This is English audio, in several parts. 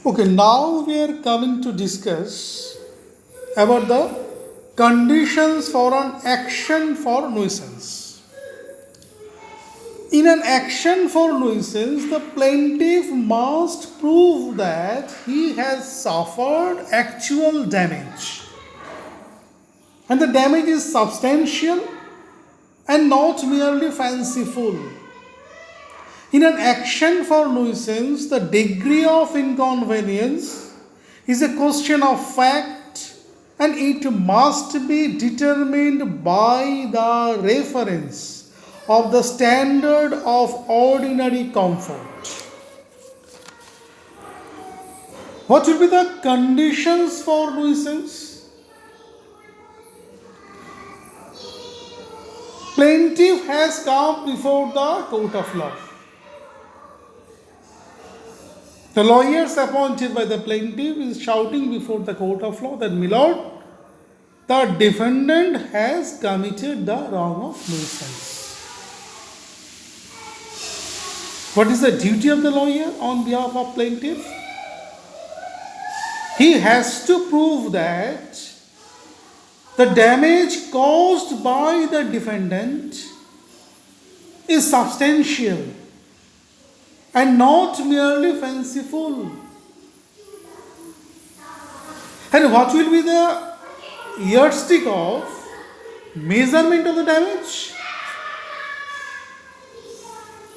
Okay, now we are coming to discuss about the conditions for an action for nuisance. In an action for nuisance, the plaintiff must prove that he has suffered actual damage and the damage is substantial and not merely fanciful. In an action for nuisance, the degree of inconvenience is a question of fact and it must be determined by the reference of the standard of ordinary comfort. What will be the conditions for nuisance? Plaintiff has come before the court of law. The lawyers appointed by the plaintiff is shouting before the court of law that, my lord, the defendant has committed the wrong of nuisance. What is the duty of the lawyer on behalf of plaintiff? He has to prove that the damage caused by the defendant is substantial and not merely fanciful. And what will be the yardstick of measurement of the damage?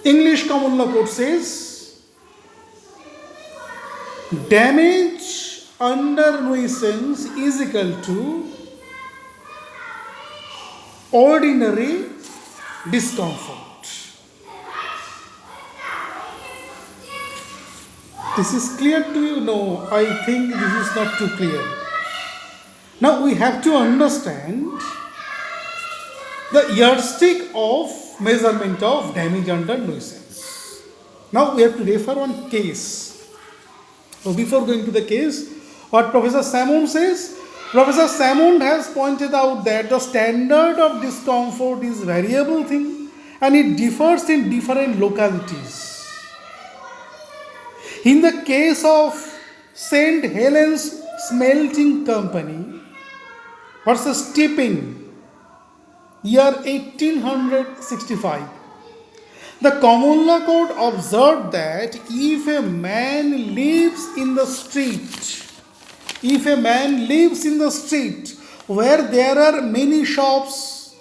English Common Law Code says damage under nuisance is equal to ordinary discomfort. This is clear to you? No, I think this is not too clear. Now we have to understand the yardstick of measurement of damage under nuisance. Now we have to refer one case. So before going to the case, what Professor Salmon says, Professor Salmon has pointed out that the standard of discomfort is variable thing and it differs in different localities. In the case of St. Helens Smelting Company versus Tipping, year 1865, the Common Law Code observed that if a man lives in the street where there are many shops,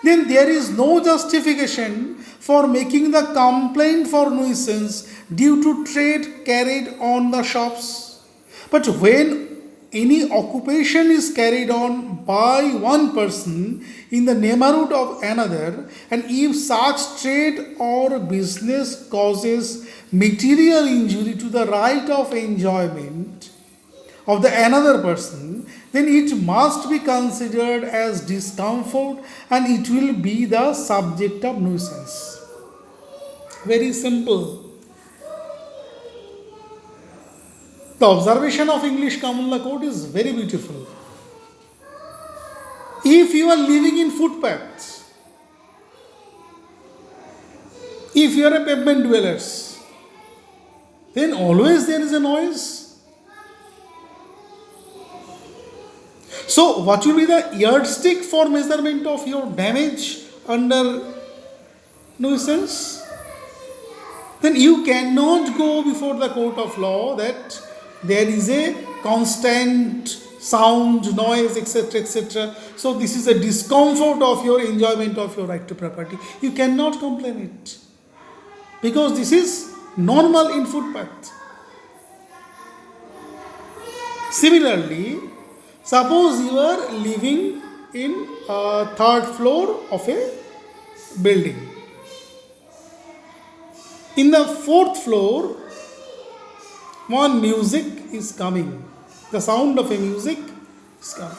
then there is no justification for making the complaint for nuisance due to trade carried on the shops. But when any occupation is carried on by one person in the neighborhood of another, and if such trade or business causes material injury to the right of enjoyment of the another person, then it must be considered as discomfort and it will be the subject of nuisance. Very simple. The observation of English Common Law Code is very beautiful. If you are living in footpaths, if you are a pavement dwellers, then always there is a noise. So what will be the yardstick for measurement of your damage under nuisance? Then you cannot go before the court of law that there is a constant sound, noise, etc., etc. So this is a discomfort of your enjoyment of your right to property. You cannot complain it because this is normal in footpath. Similarly, suppose you are living in a third floor of a building. In the fourth floor, one music is coming. The sound of a music is coming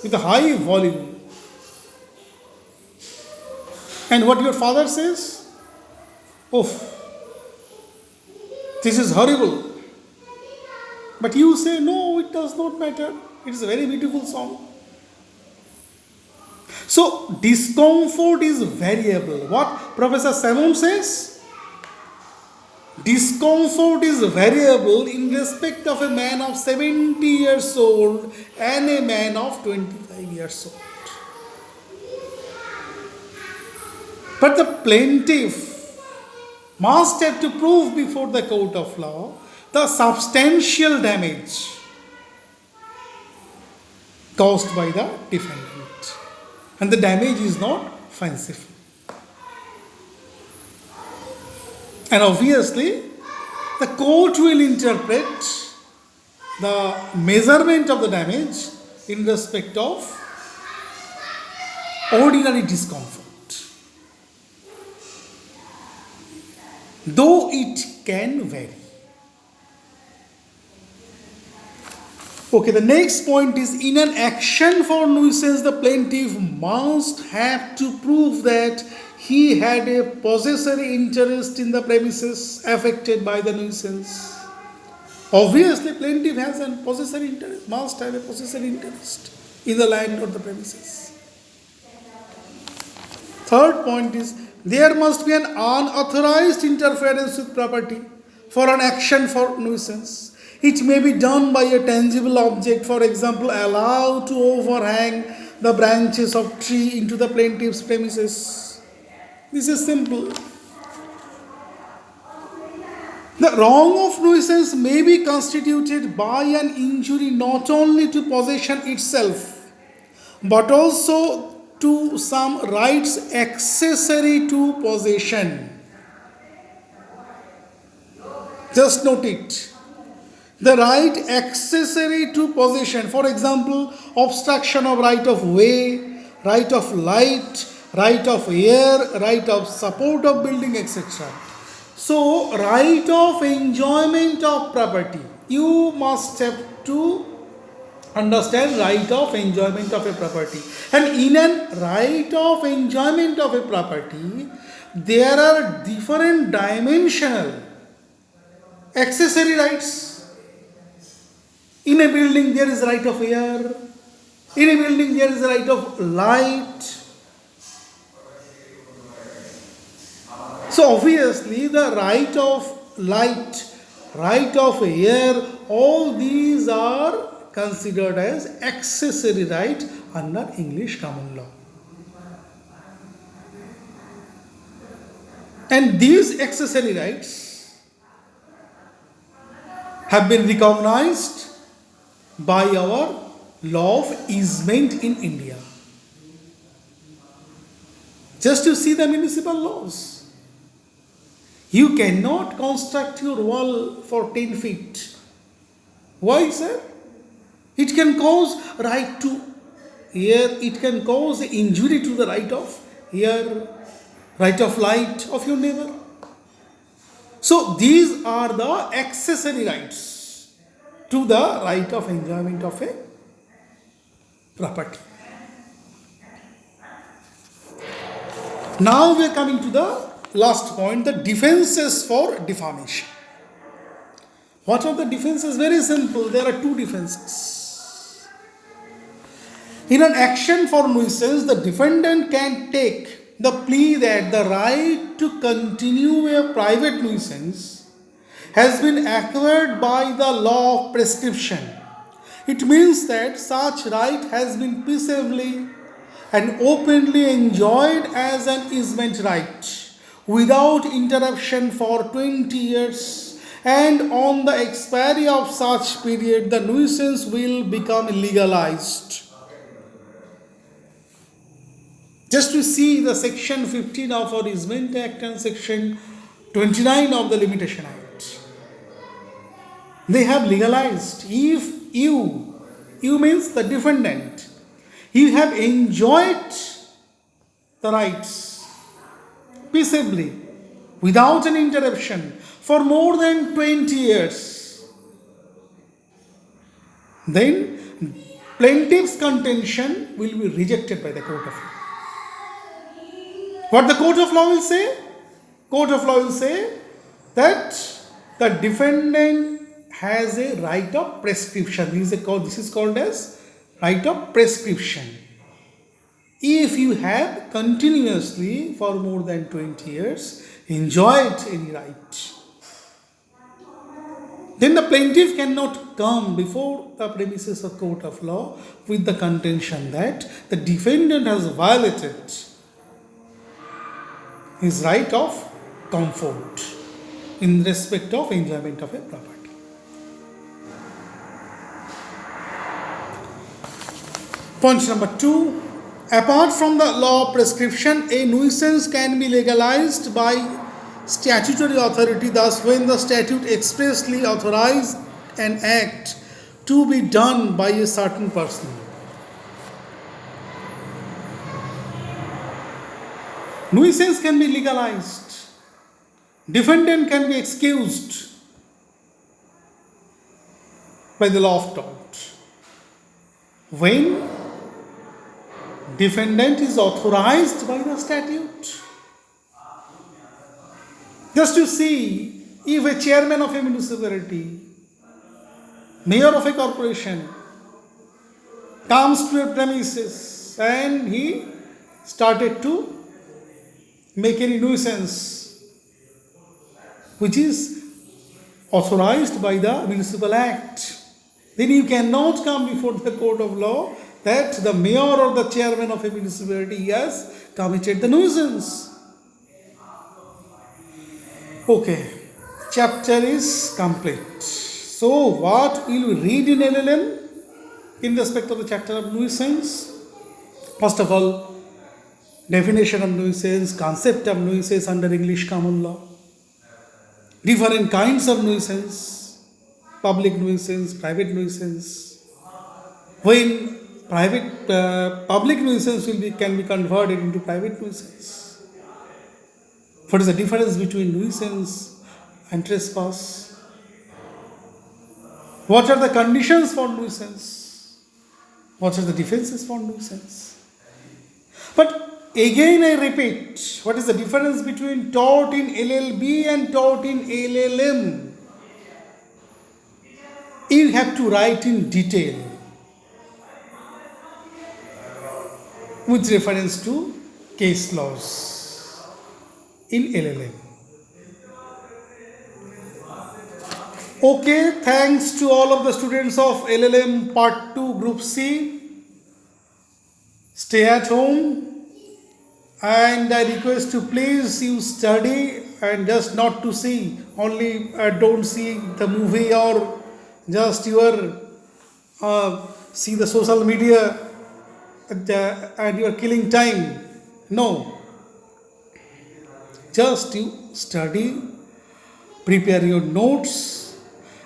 with a high volume. And what your father says? Oh, this is horrible. But you say, no, it does not matter. It is a very beautiful song. So, discomfort is variable. What Professor Salmon says? discomfort is variable in respect of a man of 70 years old and a man of 25 years old. But the plaintiff must have to prove before the court of law the substantial damage caused by the defendant. And the damage is not fanciful. And obviously, the court will interpret the measurement of the damage in respect of ordinary discomfort. Though it can vary. Okay, the next point is, in an action for nuisance, the plaintiff must have to prove that he had a possessory interest in the premises affected by the nuisance. Obviously, plaintiff has a possessory interest, must have a possessory interest in the land or the premises. Third point is, there must be an unauthorized interference with property for an action for nuisance. It may be done by a tangible object, for example, allowed to overhang the branches of tree into the plaintiff's premises. This is simple. The wrong of nuisance may be constituted by an injury not only to possession itself, but also to some rights accessory to possession. Just note it. The right accessory to possession, for example, obstruction of right of way, right of light, right of air, right of support of building, etc. So, right of enjoyment of property. You must have to understand right of enjoyment of a property. And in a right of enjoyment of a property, there are different dimensional accessory rights. In a building there is right of air. In a building there is a right of light. So obviously the right of light, right of air, all these are considered as accessory right under English common law. And these accessory rights have been recognized by our law of easement in India. Just to see the municipal laws. You cannot construct your wall for 10 feet. Why, sir? It can cause right to air, it can cause injury to the right of air, right of light of your neighbor. So these are the accessory rights to the right of enjoyment of a property. Now we are coming to the last point, the defenses for defamation. What are the defenses? Very simple. There are two defenses. In an action for nuisance, the defendant can take the plea that the right to continue a private nuisance has been acquired by the law of prescription. It means that such right has been peaceably and openly enjoyed as an easement right without interruption for 20 years, and on the expiry of such period the nuisance will become legalized. Just to see the section 15 of our Easement Act and section 29 of the Limitation Act. They have legalized. If you means the defendant, you have enjoyed the rights peaceably without an interruption for more than 20 years, then plaintiff's contention will be rejected by the court of law. What the court of law will say? Court of law will say that the defendant has a right of prescription. This is called as right of prescription. If you have continuously for more than 20 years enjoyed any right, then the plaintiff cannot come before the premises of court of law with the contention that the defendant has violated his right of comfort in respect of enjoyment of a property. Point number 2. Apart from the law prescription, a nuisance can be legalized by statutory authority. Thus, when the statute expressly authorizes an act to be done by a certain person, nuisance can be legalized. Defendant can be excused by the law of tort when defendant is authorized by the statute. Just to see, if a chairman of a municipality, mayor of a corporation comes to a premises and he started to make any nuisance which is authorized by the municipal act, then you cannot come before the court of law that the mayor or the chairman of a municipality has committed the nuisance. Okay, chapter is complete. So, what will we read in LLM in respect of the chapter of nuisance? First of all, definition of nuisance, concept of nuisance under English common law, different kinds of nuisance, public nuisance, private nuisance. When public nuisance can be converted into private nuisance. What is the difference between nuisance and trespass? What are the conditions for nuisance? What are the defenses for nuisance? But again I repeat, what is the difference between tort in LLB and tort in LLM? You have to write in detail with reference to case laws in LLM. Okay, thanks to all of the students of LLM Part 2 Group C. Stay at home and I request you please you study and just not to see, only don't see the movie or just your see the social media and you are killing time. No. Just you study, prepare your notes,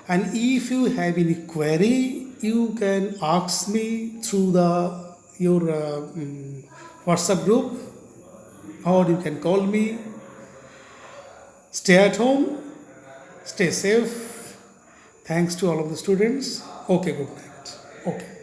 and if you have any query, you can ask me through your WhatsApp group, or you can call me. Stay at home, stay safe. Thanks to all of the students. Okay, good night. Okay.